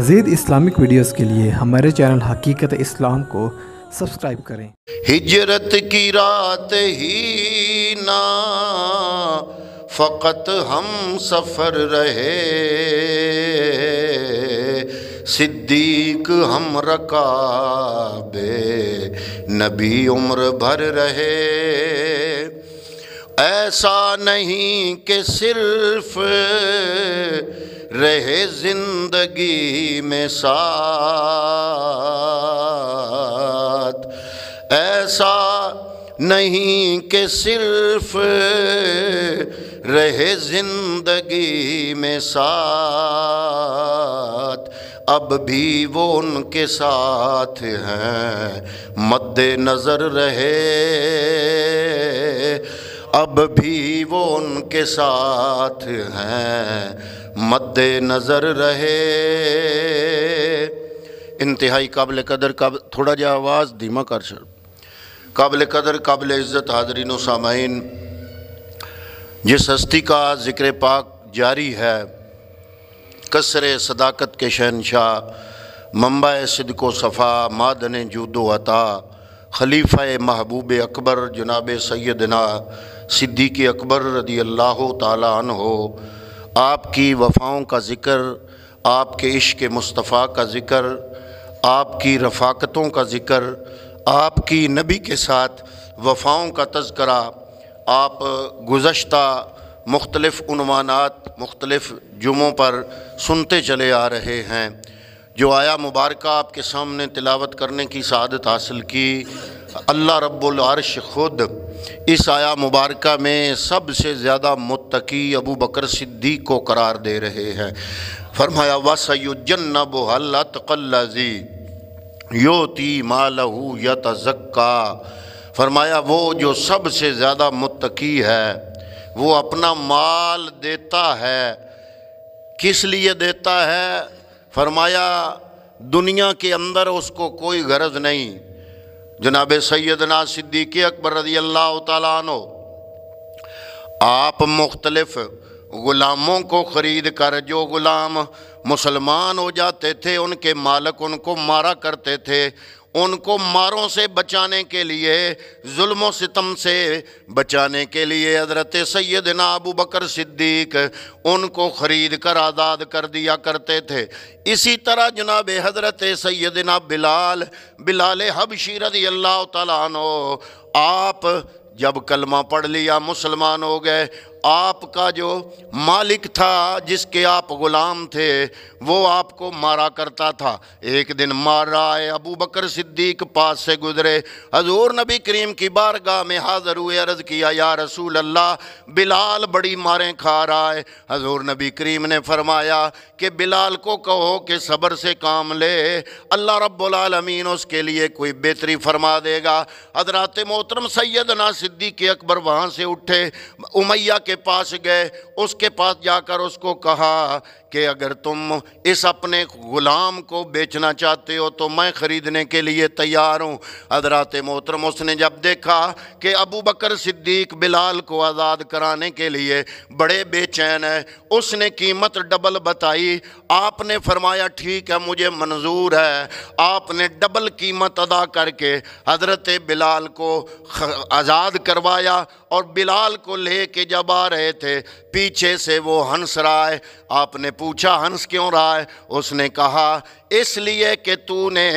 مزید Islamic videos کے لیے ہمارے چینل حقیقت اسلام کو سبسکرائب کریں۔ ہجرت کی رات ہی نہ فقط ہم سفر رہے، صدیق ہم رکاب نبی عمر بھر رہے۔ ایسا نہیں کہ صرف رہے زندگی میں ساتھ، ایسا نہیں کہ صرف رہے زندگی میں ساتھ، اب بھی وہ ان کے ساتھ ہیں مد نظر رہے، اب بھی وہ ان کے ساتھ ہیں مد نظر رہے۔ انتہائی قابل قدر تھوڑا جا آواز دھیما کر سر۔ قابل قدر قابل عزت حاضرین و سامعین، جس ہستی کا ذکر پاک جاری ہے، قصر صداقت کے شہنشاہ، منبع صدق و صفا، معدن جود و عطا، خلیفہ محبوب اکبر جناب سیدنا صدیق اکبر رضی اللہ تعالی عنہ، آپ کی وفاؤں کا ذکر، آپ کے عشق مصطفیٰ کا ذکر، آپ کی رفاقتوں کا ذکر، آپ کی نبی کے ساتھ وفاؤں کا تذکرہ آپ گزشتہ مختلف عنوانات مختلف جمعوں پر سنتے چلے آ رہے ہیں۔ جو آیا مبارکہ آپ کے سامنے تلاوت کرنے کی سعادت حاصل کی، اللہ رب العرش خود اس آیا مبارکہ میں سب سے زیادہ متقی ابو بکر صدیق کو قرار دے رہے ہیں۔ فرمایا وَسَيُجَنَّبُهَا الْأَتْقَى الَّذِي يُؤْتِي مَالَهُ يَتَزَكَّى، فرمایا وہ جو سب سے زیادہ متقی ہے، وہ اپنا مال دیتا ہے۔ کس لیے دیتا ہے؟ فرمایا دنیا کے اندر اس کو کوئی غرض نہیں۔ جناب سیدنا صدیق اکبر رضی اللہ تعالیٰ عنہ آپ مختلف غلاموں کو خرید کر، جو غلام مسلمان ہو جاتے تھے ان کے مالک ان کو مارا کرتے تھے، ان کو ماروں سے بچانے کے لیے، ظلم و ستم سے بچانے کے لیے حضرت سیدنا ابو بکر صدیق ان کو خرید کر آزاد کر دیا کرتے تھے۔ اسی طرح جناب حضرت سیدنا بلال حبشی رضی اللہ تعالیٰ عنہ، آپ جب کلمہ پڑھ لیا مسلمان ہو گئے، آپ کا جو مالک تھا جس کے آپ غلام تھے وہ آپ کو مارا کرتا تھا۔ ایک دن مار رہا ہے، ابو بکر صدیق پاس سے گزرے، حضور نبی کریم کی بارگاہ میں حاضر ہوئے، عرض کیا یا رسول اللہ بلال بڑی ماریں کھا رہا ہے۔ حضور نبی کریم نے فرمایا کہ بلال کو کہو کہ صبر سے کام لے، اللہ رب العالمین اس کے لیے کوئی بہتری فرما دے گا۔ حضرات محترم سیدنا صدیق اکبر وہاں سے اٹھے، امیہ کے پاس گئے، اس کے پاس جا کر اس کو کہا کہ اگر تم اس اپنے غلام کو بیچنا چاہتے ہو تو میں خریدنے کے لیے تیار ہوں۔ حضرات محترم اس نے جب دیکھا کہ ابو بکر صدیق بلال کو آزاد کرانے کے لیے بڑے بے چین ہیں، اس نے قیمت ڈبل بتائی۔ آپ نے فرمایا ٹھیک ہے مجھے منظور ہے۔ آپ نے ڈبل قیمت ادا کر کے حضرت بلال کو آزاد کروایا، اور بلال کو لے کے جب آ رہے تھے پیچھے سے وہ ہنس رہا ہے۔ آپ نے پوچھا ہنس کیوں رہا ہے؟ اس نے کہا اس لیے کہ تو نے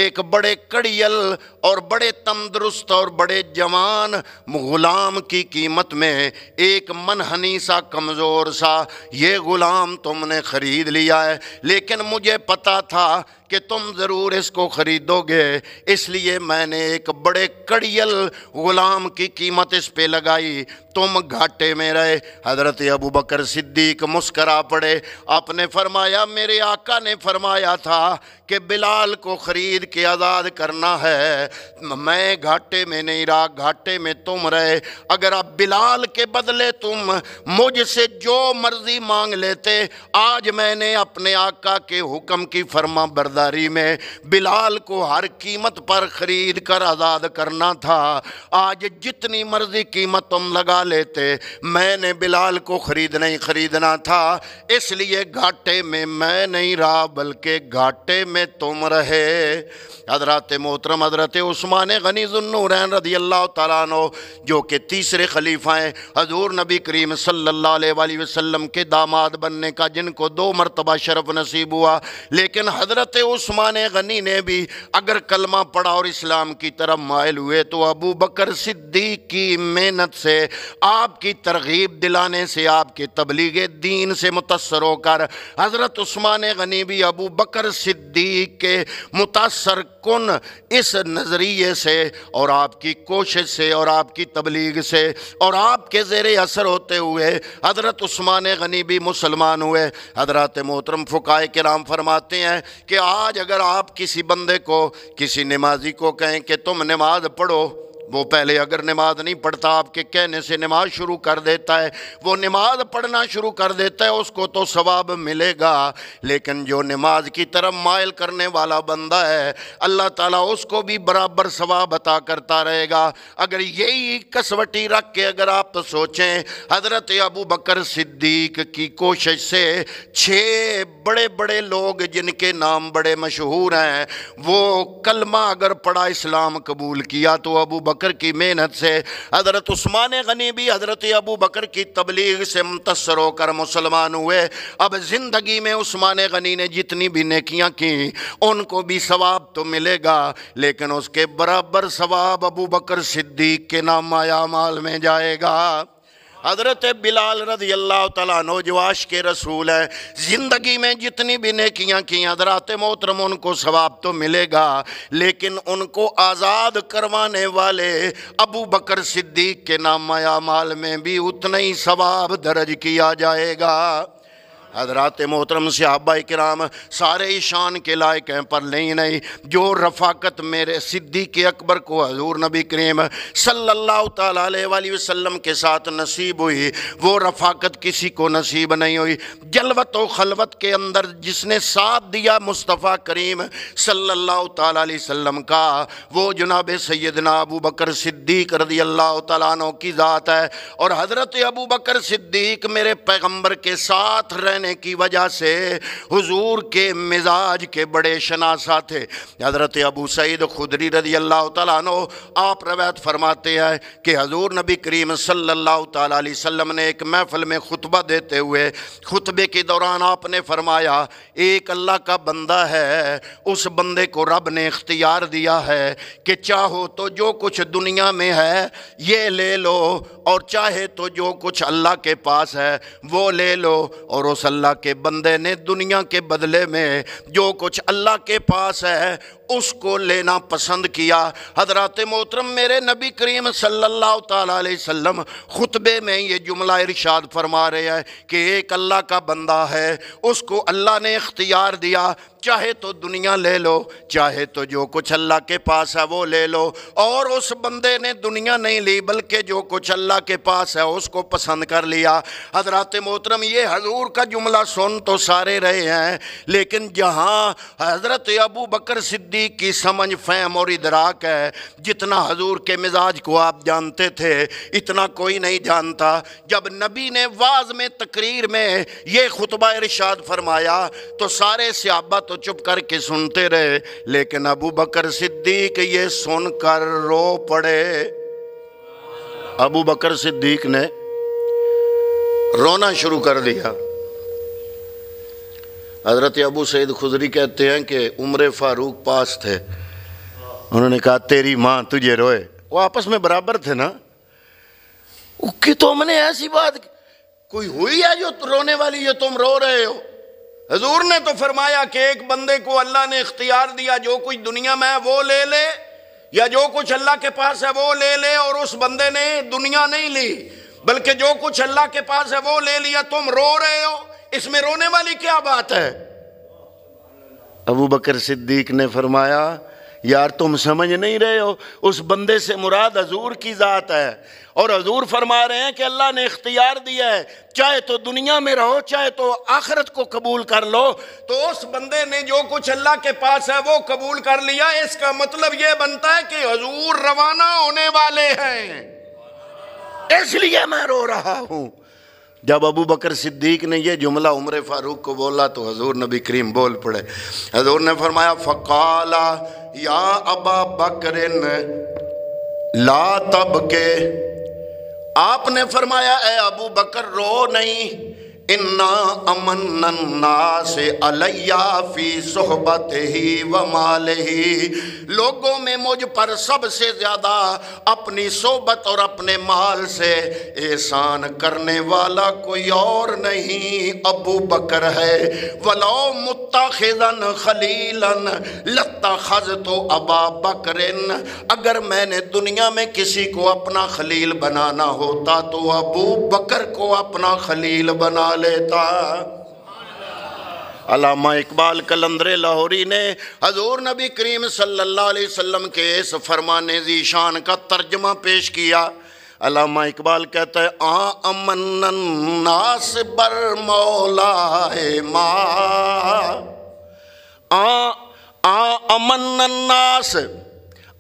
ایک بڑے کڑیل اور بڑے تندرست اور بڑے جوان غلام کی قیمت میں ایک منحنی سا کمزور سا یہ غلام تم نے خرید لیا ہے، لیکن مجھے پتا تھا کہ تم ضرور اس کو خریدو گے، اس لیے میں نے ایک بڑے کڑیل غلام کی قیمت اس پہ لگائی، تم گھاٹے میں رہے۔ حضرت ابو بکر صدیق مسکرا پڑے۔ آپ نے فرمایا میرے آقا نے فرمایا تھا کہ بلال کو خرید کے آزاد کرنا ہے، میں گھاٹے میں نہیں رہا، گھاٹے میں تم رہے۔ اگر اب بلال کے بدلے تم مجھ سے جو مرضی مانگ لیتے، آج میں نے اپنے آقا کے حکم کی فرما برداری میں بلال کو ہر قیمت پر خرید کر آزاد کرنا تھا۔ آج جتنی مرضی قیمت تم لگا لیتے، میں نے بلال کو خریدنا تھا، اس لیے گھاٹے میں میں نہیں رہا بلکہ گھاٹے میں تم رہے۔ حضرات محترم حضرت عثمان غنی ذو النورین رضی اللہ تعالیٰ عنہ جو کہ تیسرے خلیفہ ہیں، حضور نبی کریم صلی اللہ علیہ وآلہ وسلم کے داماد بننے کا جن کو 2 مرتبہ شرف نصیب ہوا، لیکن حضرت عثمان غنی نے بھی اگر کلمہ پڑھا اور اسلام کی طرف مائل ہوئے تو ابو بکر صدیق کی محنت سے، آپ کی ترغیب دلانے سے، آپ کے تبلیغ دین سے متاثر ہو کر حضرت عثمان غنی بھی ابو بکر صدیق کے متاثر کن اس نظریے سے اور آپ کی کوشش سے اور آپ کی تبلیغ سے اور آپ کے زیر اثر ہوتے ہوئے حضرت عثمان غنی بھی مسلمان ہوئے۔ حضرات محترم فقہائے کرام فرماتے ہیں کہ آج اگر آپ کسی بندے کو، کسی نمازی کو کہیں کہ تم نماز پڑھو، وہ پہلے اگر نماز نہیں پڑھتا آپ کے کہنے سے نماز شروع کر دیتا ہے، وہ نماز پڑھنا شروع کر دیتا ہے، اس کو تو ثواب ملے گا، لیکن جو نماز کی طرف مائل کرنے والا بندہ ہے اللہ تعالیٰ اس کو بھی برابر ثواب عطا کرتا رہے گا۔ اگر یہی کسوٹی رکھ کے اگر آپ سوچیں، حضرت ابو بکر صدیق کی کوشش سے 6 بڑے بڑے لوگ جن کے نام بڑے مشہور ہیں، وہ کلمہ اگر پڑھا اسلام قبول کیا، تو ابو بکر کی محنت سے حضرت عثمان غنی بھی حضرت ابو بکر کی تبلیغ سے متاثر ہو کر مسلمان ہوئے۔ اب زندگی میں عثمان غنی نے جتنی بھی نیکیاں کی ان کو بھی ثواب تو ملے گا، لیکن اس کے برابر ثواب ابو بکر صدیق کے نام اعمال میں جائے گا۔ حضرت بلال رضی اللہ تعالیٰ عنہ جو عاشق رسول ہے، زندگی میں جتنی بھی نیکیاں کی حضرات محترم ان کو ثواب تو ملے گا، لیکن ان کو آزاد کروانے والے ابو بکر صدیق کے نام اعمال میں بھی اتنا ہی ثواب درج کیا جائے گا۔ حضرات محترم صحابہ کرام سارے شان کے لائق ہیں، پر نہیں جو رفاقت میرے صدیق اکبر کو حضور نبی کریم صلی اللہ تعالیٰ علیہ وآلہ وسلم کے ساتھ نصیب ہوئی، وہ رفاقت کسی کو نصیب نہیں ہوئی۔ جلوت و خلوت کے اندر جس نے ساتھ دیا مصطفیٰ کریم صلی اللہ تعالیٰ علیہ وسلم کا، وہ جناب سیدنا ابو بکر صدیق رضی اللہ تعالیٰ عنہ کی ذات ہے، اور حضرت ابو بکر صدیق میرے پیغمبر کے ساتھ رہنے کی وجہ سے حضور کے مزاج کے بڑے شناسہ تھے۔ حضرت ابو سعید خدری رضی اللہ تعالیٰ عنہ آپ روایت فرماتے ہیں کہ حضور نبی کریم صلی اللہ تعالیٰ علیہ وسلم نے ایک محفل میں خطبہ دیتے ہوئے خطبے کے دوران آپ نے فرمایا، ایک اللہ کا بندہ ہے، اس بندے کو رب نے اختیار دیا ہے کہ چاہو تو جو کچھ دنیا میں ہے یہ لے لو، اور چاہے تو جو کچھ اللہ کے پاس ہے وہ لے لو۔ اور اس اللہ کے بندے نے دنیا کے بدلے میں جو کچھ اللہ کے پاس ہے اس کو لینا پسند کیا۔ حضرات محترم میرے نبی کریم صلی اللہ تعالیٰ علیہ وسلم خطبے میں یہ جملہ ارشاد فرما رہے ہیں کہ ایک اللہ کا بندہ ہے، اس کو اللہ نے اختیار دیا، چاہے تو دنیا لے لو، چاہے تو جو کچھ اللہ کے پاس ہے وہ لے لو۔ اور اس بندے نے دنیا نہیں لی بلکہ جو کچھ اللہ کے پاس ہے اس کو پسند کر لیا۔ حضرات محترم یہ حضور کا جملہ سن تو سارے رہے ہیں، لیکن جہاں حضرت ابو بکر صدیق کی سمجھ فہم اور ادراک ہے، جتنا حضور کے مزاج کو آپ جانتے تھے اتنا کوئی نہیں جانتا۔ جب نبی نے واعظ میں تقریر میں یہ خطبہ ارشاد فرمایا تو سارے صحابہ تو چپ کر کے سنتے رہے، لیکن ابو بکر صدیق یہ سن کر رو پڑے۔ ابو بکر صدیق نے رونا شروع کر دیا۔ حضرت ابو سعید خدری کہتے ہیں کہ عمر فاروق پاس تھے، انہوں نے کہا تیری ماں تجھے روئے، وہ آپس میں برابر تھے نا، کہ تم نے ایسی بات کوئی ہوئی ہے جو رونے والی، جو تم رو رہے ہو؟ حضور نے تو فرمایا کہ ایک بندے کو اللہ نے اختیار دیا جو کچھ دنیا میں ہے وہ لے لے، یا جو کچھ اللہ کے پاس ہے وہ لے لے، اور اس بندے نے دنیا نہیں لی بلکہ جو کچھ اللہ کے پاس ہے وہ لے لیا، تم رو رہے ہو، اس میں رونے والی کیا بات ہے؟ ابو بکر صدیق نے فرمایا یار تم سمجھ نہیں رہے ہو، اس بندے سے مراد حضور کی ذات ہے، اور حضور فرما رہے ہیں کہ اللہ نے اختیار دیا ہے چاہے تو دنیا میں رہو چاہے تو آخرت کو قبول کر لو۔ تو اس بندے نے جو کچھ اللہ کے پاس ہے وہ قبول کر لیا، اس کا مطلب یہ بنتا ہے کہ حضور روانہ ہونے والے ہیں، اس لیے میں رو رہا ہوں۔ جب ابو بکر صدیق نے یہ جملہ عمر فاروق کو بولا تو حضور نبی کریم بول پڑے، حضور نے فرمایا فقال یا ابا بکر لا تبکے، آپ نے فرمایا اے ابو بکر رو نہیں، انا امن الناس علی فی صحبتہ و مالہ، لوگوں میں مجھ پر سب سے زیادہ اپنی صحبت اور اپنے مال سے احسان کرنے والا کوئی اور نہیں ابو بکر ہے۔ ولو متخذا خلیلا لاتخذت ابا بکر، اگر میں نے دنیا میں کسی کو اپنا خلیل بنانا ہوتا تو ابو بکر کو اپنا خلیل بنا لیتا۔ علامہ اقبال قلندر لاہوری نے حضور نبی کریم صلی اللہ علیہ وسلم کے اس فرمان ذی شان کا ترجمہ پیش کیا۔ علامہ اقبال کہتا ہے امن الناس بر مولائے ما، امن الناس،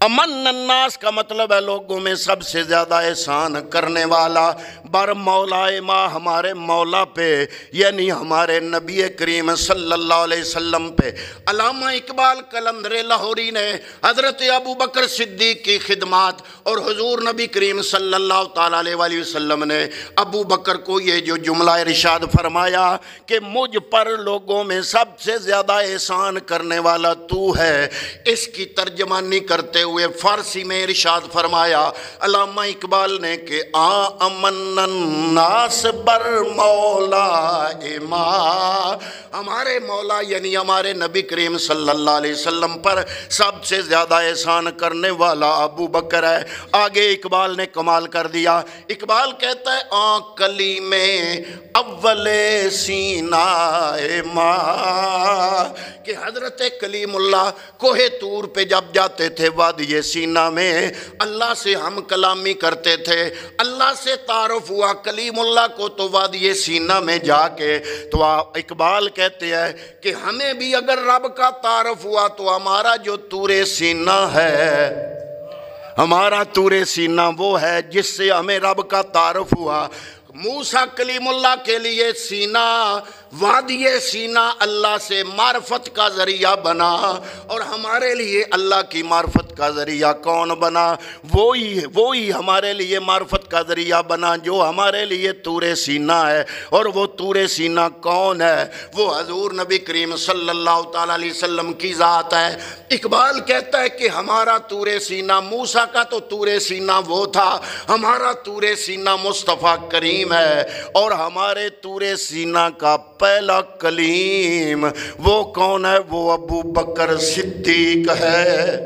امن الناس کا مطلب ہے لوگوں میں سب سے زیادہ احسان کرنے والا، بر مولائے ما، ہمارے مولا پہ، یعنی ہمارے نبی کریم صلی اللہ علیہ وسلم پہ۔ علامہ اقبال قلندر لاہوری نے حضرت ابو بکر صدیق کی خدمات اور حضور نبی کریم صلی اللہ تعالیٰ علیہ وسلم نے ابو بکر کو یہ جو جملہ ارشاد فرمایا کہ مجھ پر لوگوں میں سب سے زیادہ احسان کرنے والا تو ہے، اس کی ترجمہ نہیں کرتے ہوئے فارسی میں ارشاد فرمایا علامہ اقبال نے کہ امن الناس بر مولا ما، ہمارے مولا یعنی ہمارے نبی کریم صلی اللہ علیہ وسلم پر سب سے زیادہ احسان کرنے والا ابو بکر ہے۔ آگے اقبال نے کمال کر دیا، اقبال کہتا ہے کلیم اول سینہ ما، کہ حضرت کلیم اللہ کوہ طور پہ جب جاتے تھے وادی سینہ میں اللہ سے ہم کلامی کرتے تھے، اللہ سے تعارف ہوا کلیم اللہ کو تو وادی سینہ میں جا کے، تو اقبال کہتے ہیں کہ ہمیں بھی اگر رب کا تعارف ہوا تو ہمارا جو طور سینہ ہے، ہمارا طور سینہ وہ ہے جس سے ہمیں رب کا تعارف ہوا۔ موسیٰ کلیم اللہ کے لیے سینہ، وادی سینہ اللہ سے معرفت کا ذریعہ بنا، اور ہمارے لیے اللہ کی معرفت کا ذریعہ کون بنا؟ وہی ہمارے لیے معرفت کا ذریعہ بنا جو ہمارے لیے طور سینہ ہے، اور وہ طور سینہ کون ہے؟ وہ حضور نبی کریم صلی اللہ تعالیٰ علیہ وسلم کی ذات ہے۔ اقبال کہتا ہے کہ ہمارا طور سینہ، موسیٰ کا تو طور سینہ وہ تھا، ہمارا طور سینہ مصطفیٰ کریم ہے، اور ہمارے طور سینہ کا پہلا کلیم وہ کون ہے؟ وہ ابو بکر صدیق ہے۔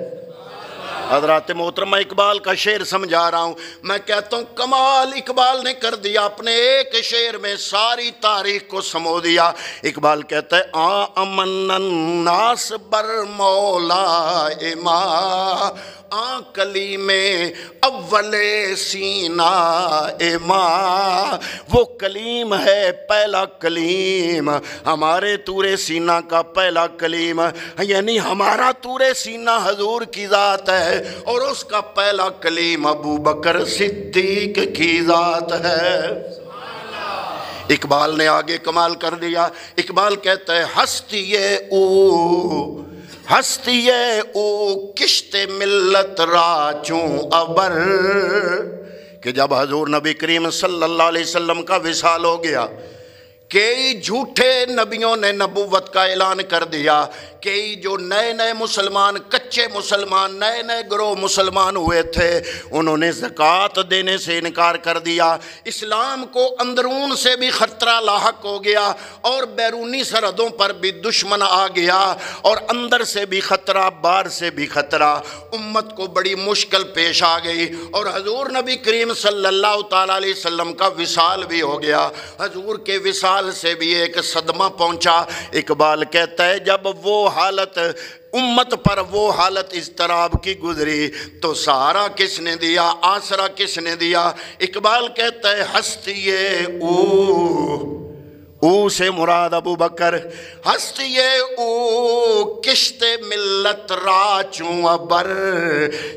حضرات محترمہ اقبال کا شعر سمجھا رہا ہوں، میں کہتا ہوں کمال اقبال نے کر دیا، اپنے ایک شعر میں ساری تاریخ کو سمو دیا۔ اقبال کہتا ہے امن الناس بر مولا ما، کلیم اول سینہ ما، وہ کلیم ہے پہلا کلیم، ہمارے طور سینہ کا پہلا کلیم، یعنی ہمارا طور سینہ حضور کی ذات ہے، اور اس کا پہلا کلیم ابو بکر صدیق کی ذات ہے۔ اقبال نے آگے کمال کر دیا، اقبال کہتا ہے ہستی او کشت ملت راچوں ابر، کہ جب حضور نبی کریم صلی اللہ علیہ وسلم کا وصال ہو گیا، کئی جھوٹے نبیوں نے نبوت کا اعلان کر دیا، کئی جو نئے مسلمان، کچے مسلمان، نئے گروہ مسلمان ہوئے تھے، انہوں نے زکوٰۃ دینے سے انکار کر دیا، اسلام کو اندرون سے بھی خطرہ لاحق ہو گیا، اور بیرونی سرحدوں پر بھی دشمن آ گیا، اور اندر سے بھی خطرہ، باہر سے بھی خطرہ، امت کو بڑی مشکل پیش آ گئی، اور حضور نبی کریم صلی اللہ تعالیٰ علیہ وسلم کا وصال بھی ہو گیا۔ حضور کے وصال سے بھی ایک صدمہ پہنچا۔ اقبال کہتا ہے جب وہ حالت امت پر وہ حالت اضطراب کی گزری تو سہارا کس نے دیا، آسرا کس نے دیا؟ اقبال کہتا ہے ہستی او سے مراد ابو بکر، ہستی او کشت ملت را چوں ابر،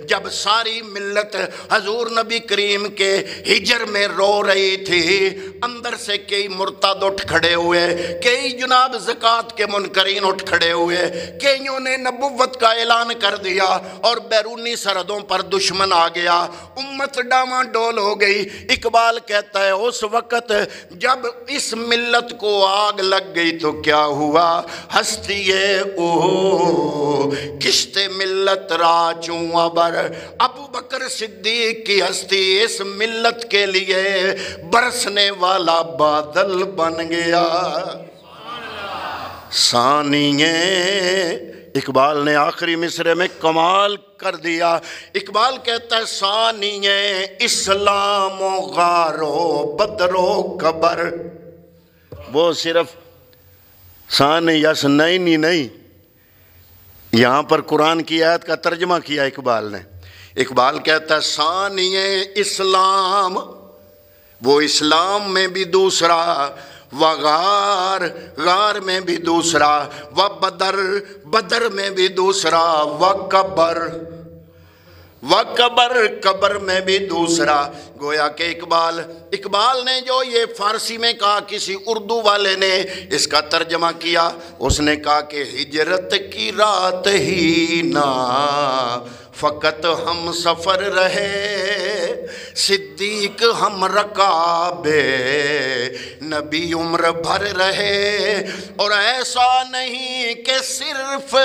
جب ساری ملت حضور نبی کریم کے ہجر میں رو رہی تھی، اندر سے کئی مرتد اٹھ کھڑے ہوئے، کئی جناب زکوٰۃ کے منکرین اٹھ کھڑے ہوئے، کئیوں نے نبوت کا اعلان کر دیا اور بیرونی سرحدوں پر دشمن آ گیا، امت ڈاواں ڈول ہو گئی۔ اقبال کہتا ہے اس وقت جب اس ملت کو آگ لگ گئی تو کیا ہوا؟ ہستی او کشت ملت را چوں ابر، ابو بکر صدیق کی ہستی اس ملت کے لیے برسنے والا بادل بن گیا۔ ثانیے اقبال نے آخری مصرے میں کمال کر دیا، اقبال کہتا ہے ثانیے اسلام و غار و بدر و قبر، وہ صرف ثانی یس نہیں، یہاں پر قرآن کی آیت کا ترجمہ کیا اقبال نے۔ اقبال کہتا ہے ثانیے اسلام، وہ اسلام میں بھی دوسرا، وغار غار میں بھی دوسرا، و بدر بدر میں بھی دوسرا، و قبر قبر میں بھی دوسرا۔ گویا کہ اقبال نے جو یہ فارسی میں کہا، کسی اردو والے نے اس کا ترجمہ کیا، اس نے کہا کہ ہجرت کی رات ہی نہ فقط ہم سفر رہے، صدیق ہم رکابے نبی عمر بھر رہے، اور ایسا نہیں کہ صرف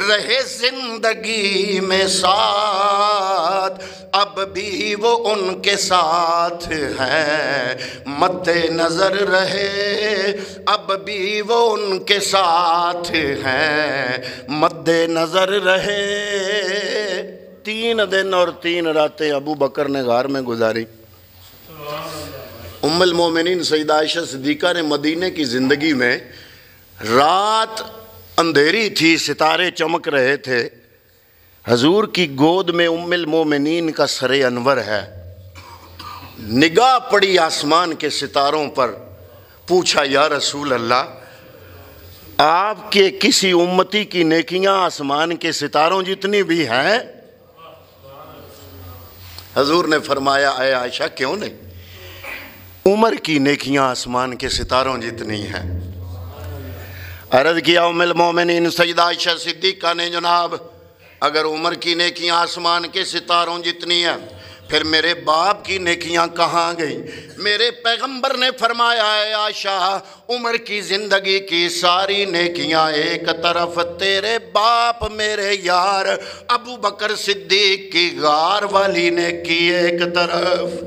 رہے زندگی میں ساتھ، اب بھی وہ ان کے ساتھ ہیں مد نظر رہے، اب بھی وہ ان کے ساتھ ہیں مد نظر رہے۔ 3 دن اور 3 راتیں ابو بکر نے غار میں گزاری۔ ام المومنین سیدہ عائشہ صدیقہ نے مدینے کی زندگی میں، رات اندھیری تھی، ستارے چمک رہے تھے، حضور کی گود میں ام المومنین کا سر انور ہے، نگاہ پڑی آسمان کے ستاروں پر، پوچھا یا رسول اللہ آپ کے کسی امتی کی نیکیاں آسمان کے ستاروں جتنی بھی ہیں؟ حضور نے فرمایا اے عائشہ کیوں نہیں، عمر کی نیکیاں آسمان کے ستاروں جتنی ہیں۔ عرض کیا ام المومنین سیدہ عائشہ صدیقہ نے جناب اگر عمر کی نیکیاں آسمان کے ستاروں جتنی ہیں پھر میرے باپ کی نیکیاں کہاں گئیں؟ میرے پیغمبر نے فرمایا ہے عائشہ عمر کی زندگی کی ساری نیکیاں ایک طرف، تیرے باپ میرے یار ابو بکر صدیق کی غار والی نیکی ایک طرف۔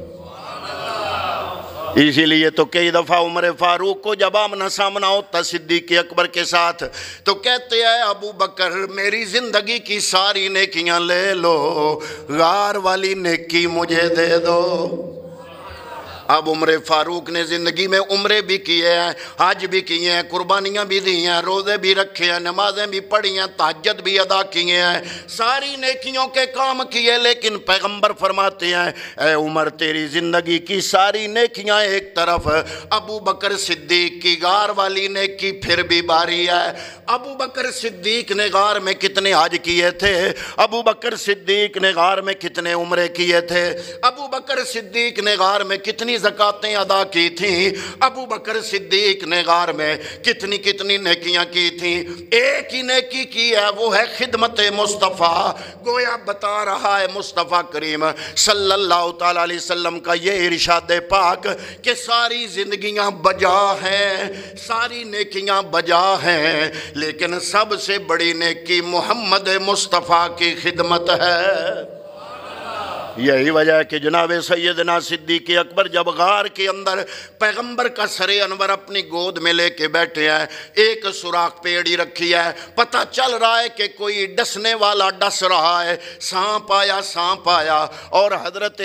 اسی لیے تو کئی دفعہ عمر فاروق کو جب آمنا سامنا ہوتا صدیق اکبر کے ساتھ تو کہتے ہیں ابو بکر میری زندگی کی ساری نیکیاں لے لو، غار والی نیکی مجھے دے دو۔ اب عمر فاروق نے زندگی میں عمرے بھی کیے ہیں، حج بھی کیے ہیں، قربانیاں بھی دی ہیں، روزے بھی رکھے ہیں، نمازیں بھی پڑھی ہیں، تہجد بھی ادا کیے ہیں، ساری نیکیوں کے کام کیے، لیکن پیغمبر فرماتے ہیں اے عمر تیری زندگی کی ساری نیکیاں ایک طرف، ابو بکر صدیق کی غار والی نیکی پھر بھی باری ہے۔ ابو بکر صدیق نے غار میں کتنے حج کیے تھے؟ ابو بکر صدیق نے غار میں کتنے عمرے کیے تھے؟ ابو بکر صدیق نے غار میں کتنی زکاتیں ادا کی تھیں؟ ابو بکر صدیق نے غار میں کتنی نیکیاں کی تھیں؟ ایک ہی نیکی کی ہے، وہ ہے خدمت مصطفیٰ۔ گویا بتا رہا ہے مصطفیٰ کریم صلی اللہ تعالیٰ علیہ وسلم کا یہ ارشاد پاک کہ ساری زندگیاں بجا ہیں، ساری نیکیاں بجا ہیں، لیکن سب سے بڑی نیکی محمد مصطفیٰ کی خدمت ہے۔ یہی وجہ ہے کہ جناب سیدنا صدیق اکبر جب غار کے اندر پیغمبر کا سر انور اپنی گود میں لے کے بیٹھے ہیں، ایک سوراخ پیڑی رکھی ہے، پتہ چل رہا ہے کہ کوئی ڈسنے والا ڈس رہا ہے، سانپ آیا، اور حضرت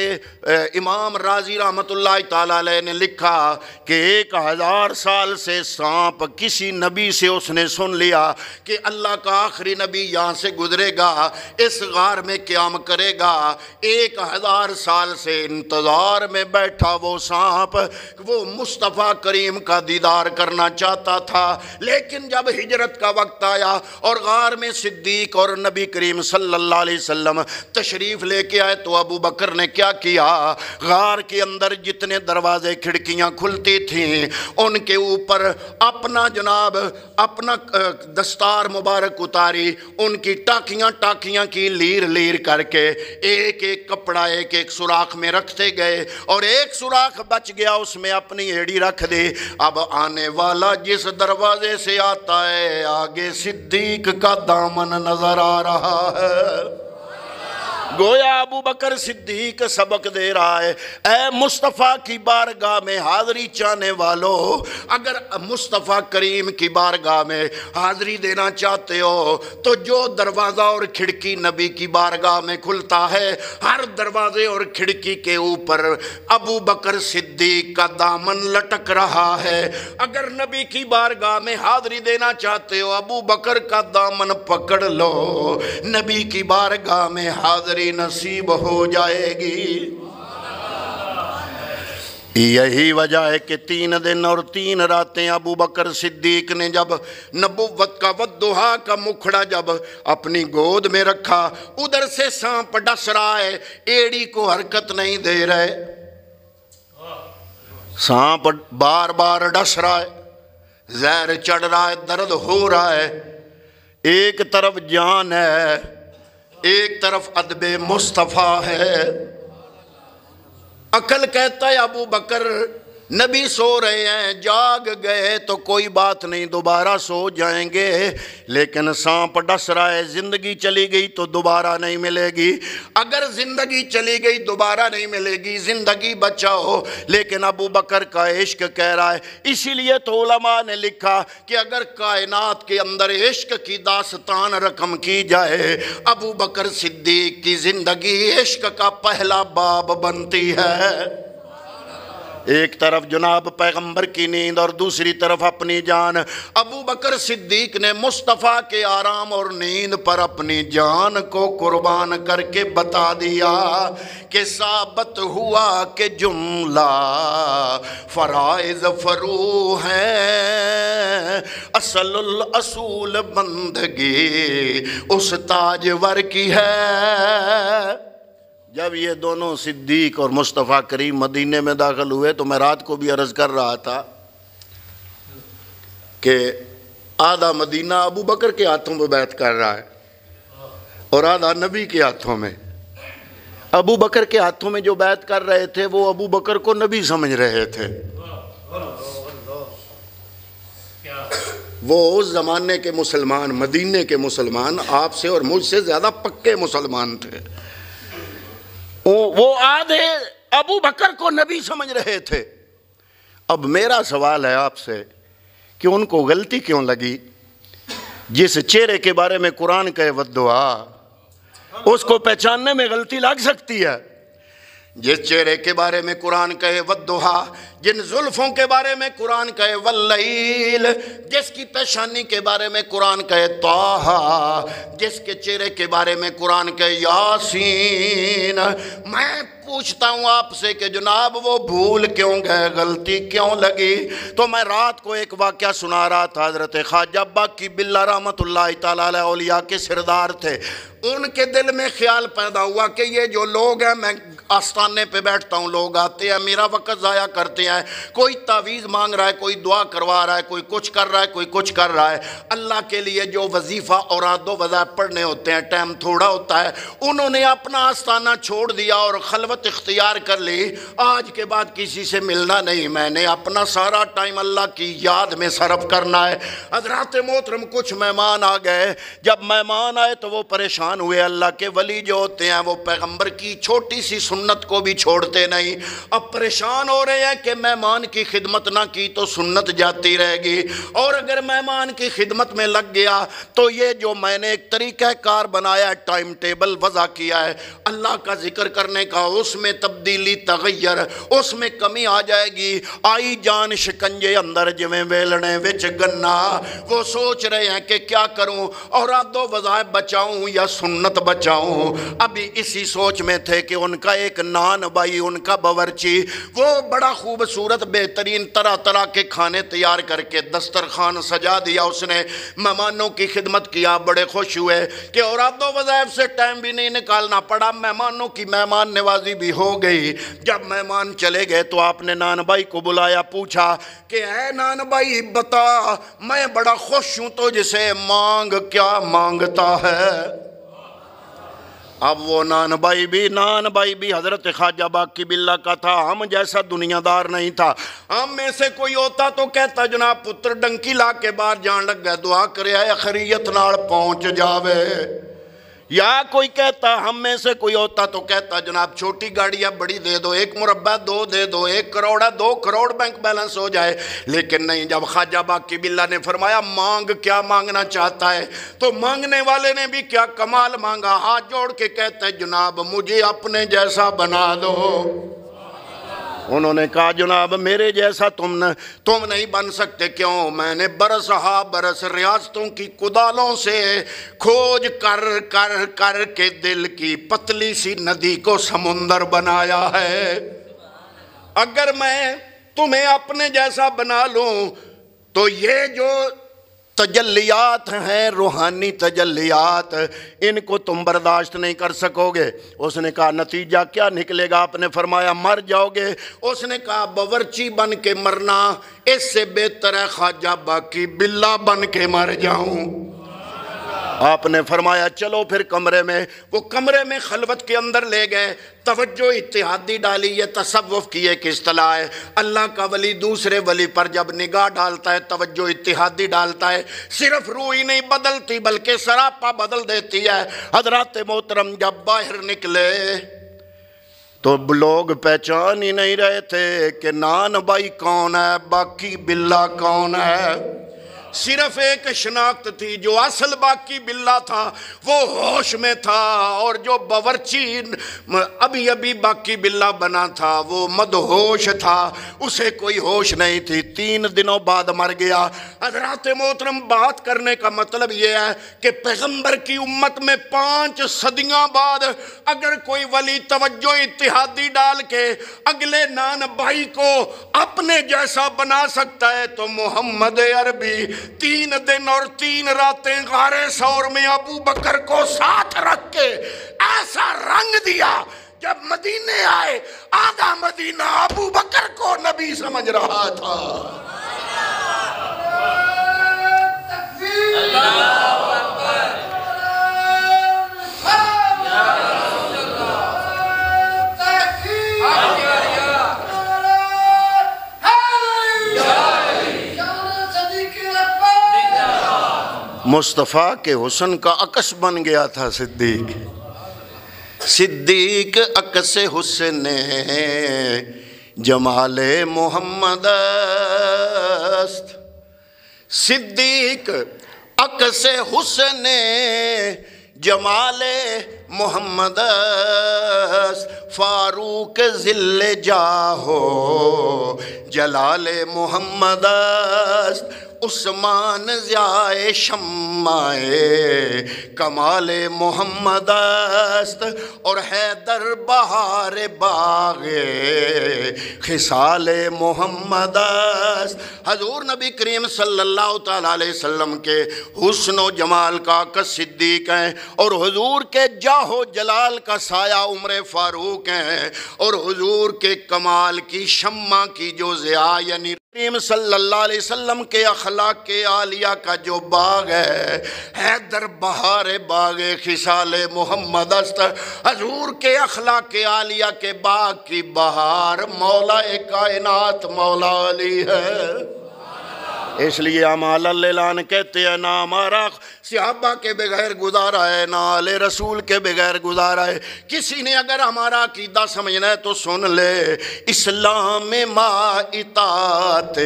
امام رازی رحمت اللہ تعالیٰ علیہ نے لکھا کہ 1000 سال سے سانپ کسی نبی سے اس نے سن لیا کہ اللہ کا آخری نبی یہاں سے گزرے گا، اس غار میں قیام کرے گا۔ 1000 سال سے انتظار میں بیٹھا وہ سانپ، وہ مصطفیٰ کریم کا دیدار کرنا چاہتا تھا، لیکن جب ہجرت کا وقت آیا اور غار میں صدیق اور نبی کریم صلی اللہ علیہ وسلم تشریف لے کے آئے تو ابو بکر نے کیا کیا، غار کے اندر جتنے دروازے کھڑکیاں کھلتی تھیں ان کے اوپر اپنا اپنا دستار مبارک اتاری، ان کی ٹاکیاں کی لیر کر کے ایک کپڑا ایک سوراخ میں رکھتے گئے، اور ایک سوراخ بچ گیا، اس میں اپنی ایڑی رکھ دی۔ اب آنے والا جس دروازے سے آتا ہے آگے صدیق کا دامن نظر آ رہا ہے۔ گویا ابو بکر صدیق سبق دے رہا ہے، اے مصطفیٰ کی بارگاہ میں حاضری چاہنے والو، اگر مصطفیٰ کریم کی بارگاہ میں حاضری دینا چاہتے ہو تو جو دروازہ اور کھڑکی نبی کی بارگاہ میں کھلتا ہے، ہر دروازے اور کھڑکی کے اوپر ابو بکر صدیق کا دامن لٹک رہا ہے۔ اگر نبی کی بارگاہ میں حاضری دینا چاہتے ہو ابو بکر کا دامن پکڑ لو، نبی کی بارگاہ میں حاضری نصیب ہو جائے گی۔ یہی وجہ ہے کہ 3 دن اور 3 راتیں ابو بکر صدیق نے جب نبوت کا والضحیٰ کا مکھڑا جب اپنی گود میں رکھا، ادھر سے سانپ ڈس رہا ہے، ایڑی کو حرکت نہیں دے رہے، سانپ بار ڈس رہا ہے، زہر چڑھ رہا ہے، درد ہو رہا ہے، ایک طرف جان ہے، ایک طرف ادب مصطفیٰ ہے۔ عقل کہتا ہے ابو بکر نبی سو رہے ہیں، جاگ گئے تو کوئی بات نہیں، دوبارہ سو جائیں گے، لیکن سانپ ڈس رہا ہے، زندگی چلی گئی تو دوبارہ نہیں ملے گی، اگر زندگی چلی گئی دوبارہ نہیں ملے گی، زندگی بچاؤ۔ لیکن ابو بکر کا عشق کہہ رہا ہے، اسی لیے تو علماء نے لکھا کہ اگر کائنات کے اندر عشق کی داستان رقم کی جائے، ابو بکر صدیق کی زندگی عشق کا پہلا باب بنتی ہے۔ ایک طرف جناب پیغمبر کی نیند اور دوسری طرف اپنی جان، ابو بکر صدیق نے مصطفیٰ کے آرام اور نیند پر اپنی جان کو قربان کر کے بتا دیا کہ ثابت ہوا کہ جملہ فرائض فرو ہے، اصل الاصول بندگی اس تاجور کی ہے۔ جب یہ دونوں صدیق اور مصطفیٰ کریم مدینے میں داخل ہوئے تو میں رات کو بھی عرض کر رہا تھا کہ آدھا مدینہ ابو بکر کے ہاتھوں میں بیعت کر رہا ہے اور آدھا نبی کے ہاتھوں میں۔ ابو بکر کے ہاتھوں میں جو بیعت کر رہے تھے وہ ابو بکر کو نبی سمجھ رہے تھے، وہ اس زمانے کے مسلمان، مدینے کے مسلمان آپ سے اور مجھ سے زیادہ پکے مسلمان تھے، وہ آدھے ابو بکر کو نبی سمجھ رہے تھے۔ اب میرا سوال ہے آپ سے کہ ان کو غلطی کیوں لگی؟ جس چہرے کے بارے میں قرآن کہے والضحیٰ، اس کو پہچاننے میں غلطی لگ سکتی ہے۔ جس چہرے کے بارے میں قرآن کہے والضحیٰ، جن زلفوں کے بارے میں قرآن کہے واللیل، جس کی پیشانی کے بارے میں قرآن کہے طٰہٰ، جس کے چہرے کے بارے میں قرآن کہے یاسین، میں پوچھتا ہوں آپ سے کہ جناب وہ بھول کیوں گئے، غلطی کیوں لگی؟ تو میں رات کو ایک واقعہ سنا رہا تھا، حضرت خواجہ باقی باللہ رحمت اللہ تعالیٰ علیہ اولیاء کے سردار تھے، ان کے دل میں خیال پیدا ہوا کہ یہ جو لوگ ہیں، میں آستانے پہ بیٹھتا ہوں، لوگ آتے ہیں میرا وقت ضائع کرتے ہیں، کوئی تعویذ مانگ رہا ہے، کوئی دعا کروا رہا ہے، کوئی کچھ کر رہا ہے، کوئی کچھ کر رہا ہے۔ اللہ کے لیے جو وظیفہ اوراد و وظائف پڑھنے ہوتے ہیں ٹائم تھوڑا ہوتا ہے، انہوں نے اپنا آستانہ چھوڑ دیا اور خلوت اختیار کر لی۔ آج کے بعد کسی سے ملنا نہیں، میں نے اپنا سارا ٹائم اللہ کی یاد میں صرف کرنا ہے۔ حضرات محترم کچھ مہمان آ گئے، جب مہمان آئے تو وہ پریشان ہوئے۔ اللہ کے ولی جو ہوتے ہیں وہ پیغمبر کی چھوٹی سی سنت کو بھی چھوڑتے نہیں۔ اب پریشان ہو رہے ہیں کہ مہمان کی خدمت نہ کی تو سنت جاتی رہے گی، اور اگر مہمان کی خدمت میں لگ گیا تو یہ جو میں نے ایک طریقہ کار بنایا ہے، ٹائم ٹیبل وضع کیا ہے اللہ کا ذکر کرنے کا، اس میں تبدیلی تغیر، اس میں کمی آ جائے گی۔ آئی جان شکنجے اندر جویں ویلنے وچ گنا، وہ سوچ رہے ہیں کہ کیا کروں، اوراد و وظائف بچاؤں یا سنت بچاؤں۔ ابھی اسی سوچ میں تھے کہ ان کا ایک نان بھائی، ان کا باورچی، وہ بڑا خوبصورت بہترین طرح طرح کے کھانے تیار کر کے دسترخوان سجا دیا، اس نے مہمانوں کی خدمت کیا، بڑے خوش ہوئے کہ اوراد و وظائف سے ٹائم بھی نہیں نکالنا پڑا، مہمانوں کی مہمان نوازی بھی ہو گئی۔ جب مہمان چلے گئے تو آپ نے نان بھائی کو بلایا، پوچھا کہ اے نان بھائی بتا، میں بڑا خوش ہوں تو جسے مانگ کیا مانگتا ہے۔ اب وہ نان بھائی بھی حضرت خواجہ باقی باللہ کا تھا، ہم جیسا دنیا دار نہیں تھا۔ ہم میں سے کوئی ہوتا تو کہتا جناب پتر ڈنکی لا کے باہر جان لگ گئے، دعا کرے آئے خیریت نال پہنچ جاوے۔ یا کوئی کہتا، ہم میں سے کوئی ہوتا تو کہتا جناب چھوٹی گاڑی ہے بڑی دے دو، 1 مربع 2 دے دو، 1 کروڑ ہے 2 کروڑ بینک بیلنس ہو جائے۔ لیکن نہیں، جب خواجہ باقی باللہ نے فرمایا مانگ کیا مانگنا چاہتا ہے، تو مانگنے والے نے بھی کیا کمال مانگا، ہاتھ جوڑ کے کہتا ہے جناب مجھے اپنے جیسا بنا دو۔ انہوں نے کہا جناب میرے جیسا تم نہیں بن سکتے، کیوں؟ میں نے برس ہا برس ریاستوں کی کدالوں سے کھوج کر کر کر کے دل کی پتلی سی ندی کو سمندر بنایا ہے۔ اگر میں تمہیں اپنے جیسا بنا لوں تو یہ جو تجلیات ہیں، روحانی تجلیات، ان کو تم برداشت نہیں کر سکو گے۔ اس نے کہا نتیجہ کیا نکلے گا؟ آپ نے فرمایا مر جاؤ گے۔ اس نے کہا باورچی بن کے مرنا اس سے بہتر ہے خواجہ باقی باللہ بن کے مر جاؤں۔ آپ نے فرمایا چلو پھر کمرے میں، وہ کمرے میں خلوت کے اندر لے گئے، توجہ اتحادی ڈالی۔ یہ تصوف کی ایک اصطلاح ہے، اللہ کا ولی دوسرے ولی پر جب نگاہ ڈالتا ہے توجہ اتحادی ڈالتا ہے، صرف روح ہی نہیں بدلتی بلکہ سراپا بدل دیتی ہے۔ حضرات محترم جب باہر نکلے تو لوگ پہچان ہی نہیں رہے تھے کہ نان بھائی کون ہے، باقی باللہ کون ہے۔ صرف ایک شناخت تھی، جو اصل باقی باللہ تھا وہ ہوش میں تھا، اور جو باورچی ابھی باقی باللہ بنا تھا وہ مدہوش تھا، اسے کوئی ہوش نہیں تھی۔ 3 دنوں بعد مر گیا۔ حضرات محترم بات کرنے کا مطلب یہ ہے کہ پیغمبر کی امت میں 5 صدیاں بعد اگر کوئی ولی توجہ اتحادی ڈال کے اگلے نان بھائی کو اپنے جیسا بنا سکتا ہے تو محمد عربی 3 دن اور 3 راتیں غار ثور میں ابو بکر کو ساتھ رکھ کے ایسا رنگ دیا، جب مدینے آئے آدھا مدینہ ابو بکر کو نبی سمجھ رہا تھا۔ مصطفیٰ کے حسن کا عکس بن گیا تھا صدیق۔ صدیق عکس حسن جمال محمد است، صدیق عکس حسن جمال محمد است، فاروق ذل جاہو جلال محمد است، عثمان ضیائے شمائے کمال محمد است اور حیدر بہار باغ خصال محمد است۔ حضور نبی کریم صلی اللہ تعالیٰ علیہ وسلم کے حسن و جمال کا صدیق ہیں، اور حضور کے جاہ و جلال کا سایہ عمر فاروق ہیں، اور حضور کے کمال کی شمع کی جو ضیاء یعنی کریم صلی اللہ علیہ وسلم کے اخلاق کے عالیہ کا جو باغ ہے، حیدر بہار باغ خصال محمد است۔ حضور کے اخلاق کے عالیہ کے باغ کی بہار مولا کائنات مولا علی ہے۔ اس لیے اعمال اللعان کہتے ہیں، نہ ہمارا صحابہ کے بغیر گزارا ہے، نہ آل رسول کے بغیر گزارا ہے۔ کسی نے اگر ہمارا عقیدہ سمجھنا ہے تو سن لے، اسلام ما اطاعت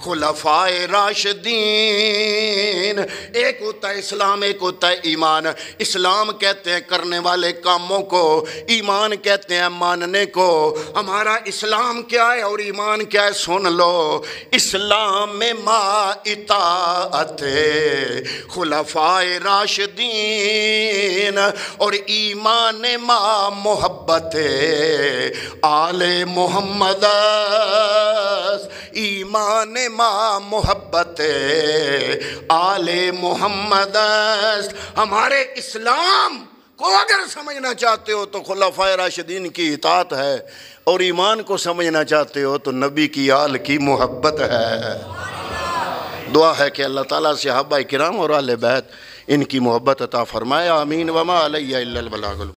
خلفائے راشدین۔ ایک ہوتا ہے اسلام، ایک ہوتا ہے ایمان۔ اسلام کہتے ہیں کرنے والے کاموں کو، ایمان کہتے ہیں ماننے کو۔ ہمارا اسلام کیا ہے اور ایمان کیا ہے سن لو۔ اسلام میں ما اطاعت خلفائے راشدین، اور ایمان ما محبت آل محمد۔ ایمان ما محبت آل محمد۔ ہمارے اسلام کو اگر سمجھنا چاہتے ہو تو خلفائے راشدین کی اطاعت ہے، اور ایمان کو سمجھنا چاہتے ہو تو نبی کی آل کی محبت ہے۔ دعا ہے کہ اللہ تعالیٰ صحابہ کرام اور اہل بیت ان کی محبت عطا فرمائے، آمین۔ وما علیہ الا البلاغ۔